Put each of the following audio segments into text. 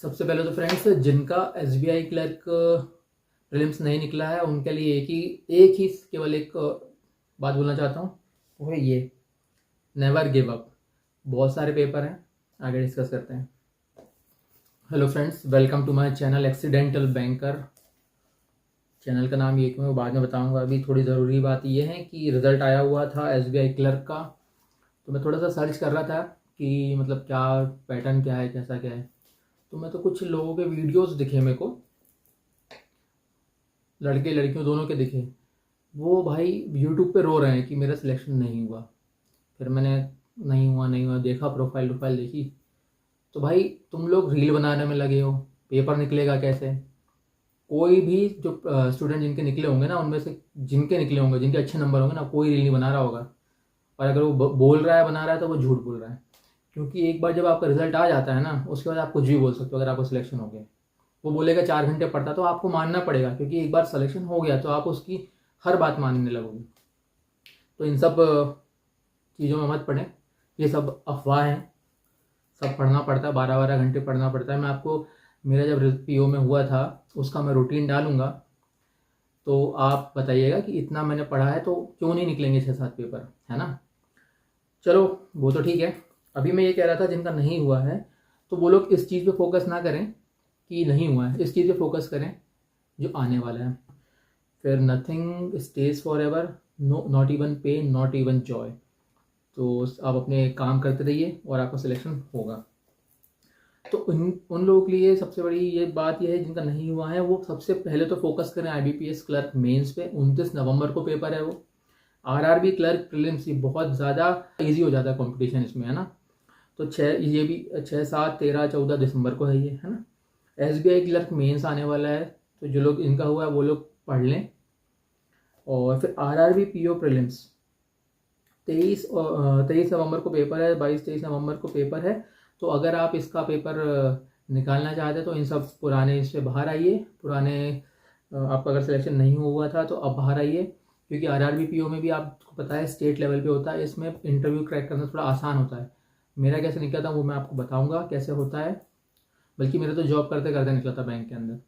सबसे पहले तो फ्रेंड्स, जिनका एसबीआई क्लर्क प्रीलिम्स नहीं निकला है उनके लिए एक ही केवल एक बात बोलना चाहता हूँ, वो है ये, नेवर गिव अप। बहुत सारे पेपर हैं, आगे डिस्कस करते हैं। Hello friends, welcome to my channel accidental banker. Channel का नाम ये क्यों है वो बाद में बताऊंगा। अभी थोड़ी ज़रूरी बात ये है कि रिज़ल्ट आया हुआ था एसबीआई क्लर्क का, तो मैं थोड़ा सा सर्च कर रहा था कि मतलब क्या पैटर्न क्या है, कैसा क्या है। तो मैं तो कुछ लोगों के वीडियोस दिखे मेरे को, लड़के लड़कियों दोनों के दिखे, वो भाई यूट्यूब पे रो रहे हैं कि मेरा सिलेक्शन नहीं हुआ। फिर मैंने नहीं हुआ देखा, प्रोफाइल देखी, तो भाई तुम लोग रील बनाने में लगे हो, पेपर निकलेगा कैसे। कोई भी जो स्टूडेंट जिनके निकले होंगे ना, उनमें से जिनके निकले होंगे, जिनके अच्छे नंबर होंगे ना, कोई रील नहीं बना रहा होगा। और अगर वो बोल रहा है बना रहा है तो वो झूठ बोल रहा है। क्योंकि एक बार जब आपका रिजल्ट आ जाता है ना, उसके बाद आप कुछ भी बोल सकते हो। अगर आपको सिलेक्शन हो गया, वो बोलेगा 4 घंटे पढ़ता, तो आपको मानना पड़ेगा, क्योंकि एक बार सिलेक्शन हो गया तो आप उसकी हर बात मानने लगोगे। तो इन सब चीज़ों में मत पढ़ें, ये सब अफवाह हैं। सब पढ़ना पड़ता है, 12-12 घंटे पढ़ना पड़ता है। मैं आपको मेरा जब पीओ में हुआ था उसका मैं रूटीन डालूंगा, तो आप बताइएगा कि इतना मैंने पढ़ा है तो क्यों नहीं निकलेंगे 6-7 पेपर, है ना। चलो वो तो ठीक है। अभी मैं ये कह रहा था जिनका नहीं हुआ है, तो वो लोग इस चीज़ पे फोकस ना करें कि नहीं हुआ है, इस चीज़ पे फोकस करें जो आने वाला है। फिर nothing stays forever, no, not even pain, not even joy. तो आप अपने काम करते रहिए और आपका सिलेक्शन होगा। तो उन लोगों के लिए सबसे बड़ी ये बात ये है जिनका नहीं हुआ है, वो सबसे पहले तो फोकस करें आईबीपीएस क्लर्क मेंस पे। 29 नवंबर को पेपर है वो। आरआरबी क्लर्क प्रीलिम्स ही बहुत ज़्यादा इजी हो जाता है कंपटीशन इसमें, है ना। तो ये भी 6, 7, 13, 14 दिसंबर को है ये, है ना। एसबीआई क्लर्क मेंस आने वाला है, तो जो लोग इनका हुआ है वो लोग पढ़ लें। और फिर आरआरबी पीओ प्रीलिम्स 23 नवंबर को पेपर है, 22-23 नवंबर को पेपर है। तो अगर आप इसका पेपर निकालना चाहते हैं तो इन सब पुराने इससे बाहर आइए। पुराने आपका अगर सिलेक्शन नहीं हुआ था तो अब बाहर आइए, क्योंकि आरआरबी पीओ में भी आपको पता है स्टेट लेवल पे होता है। इसमें इंटरव्यू क्रैक करना थोड़ा आसान होता है। मेरा कैसे निकला था वो मैं आपको बताऊंगा कैसे होता है, बल्कि मेरा तो जॉब करते करते निकला था बैंक के अंदर।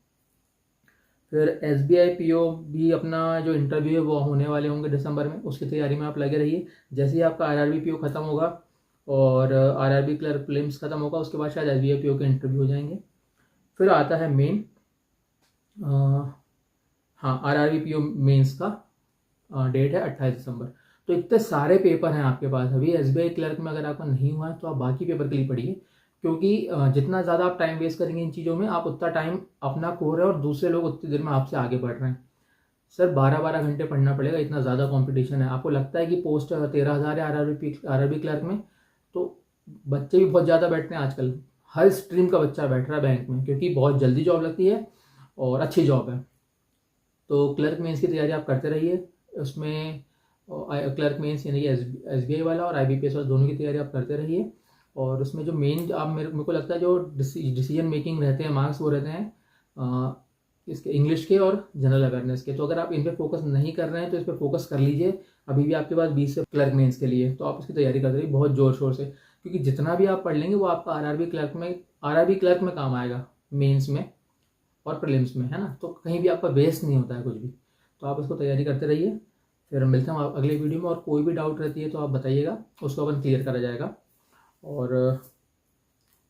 फिर एसबीआई पीओ भी अपना जो इंटरव्यू है वो होने वाले होंगे दिसंबर में, उसकी तैयारी में आप लगे रहिए। जैसे ही आपका आरआरबी पीओ खत्म होगा और आरआरबी क्लर्क प्रीलिम्स खत्म होगा, उसके बाद शायद एसबीआई पीओ के इंटरव्यू हो जाएंगे। फिर आता है मेन, हाँ, आरआरबी पीओ मेंस का डेट है 28 दिसंबर। तो इतने सारे पेपर हैं आपके पास अभी एसबीआई क्लर्क में। अगर आपका नहीं हुआ है तो आप बाकी पेपर के लिए पढ़िए, क्योंकि जितना ज़्यादा आप टाइम वेस्ट करेंगे इन चीज़ों में, आप उतना टाइम अपना खो रहे हैं और दूसरे लोग उतनी देर में आपसे आगे बढ़ रहे हैं। सर 12-12 घंटे पढ़ना पड़ेगा, इतना ज़्यादा कंपटीशन है। आपको लगता है कि पोस्ट 13,000 है आरआरबी क्लर्क में, तो बच्चे भी बहुत ज़्यादा बैठते हैं आजकल। हर स्ट्रीम का बच्चा बैठ रहा है बैंक में, क्योंकि बहुत जल्दी जॉब लगती है और अच्छी जॉब है। तो क्लर्क मेंस की तैयारी आप करते रहिए। उसमें क्लर्क मेंस यानी कि एसबीआई वाला और आईबीपीएस वाला, दोनों की तैयारी आप करते रहिए। और उसमें जो मेन आप मेरे को लगता है जो डिसीजन मेकिंग रहते हैं मार्क्स, वो रहते हैं इसके इंग्लिश के और जनरल अवेयरनेस के। तो अगर आप इन पे फोकस नहीं कर रहे हैं तो इस पर फोकस कर लीजिए। अभी भी आपके पास 20 से क्लर्क मेंस के लिए, तो आप उसकी तैयारी करते रहिए बहुत जोर शोर से, क्योंकि जितना भी आप पढ़ लेंगे वो आपका आरआरबी क्लर्क में काम आएगा, मेंस में और प्रीलिम्स में, है ना। तो कहीं भी आपका वेस्ट नहीं होता है कुछ भी। तो आप उसको तैयारी करते रहिए। फिर मिलते हैं हम अगले वीडियो में, और कोई भी डाउट रहती है तो आप बताइएगा, उसको अपन क्लियर करा जाएगा। और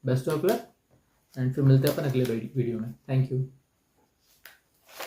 बेस्ट ऑफ लक, एंड फिर मिलते हैं अपन अगले वीडियो में। Thank you.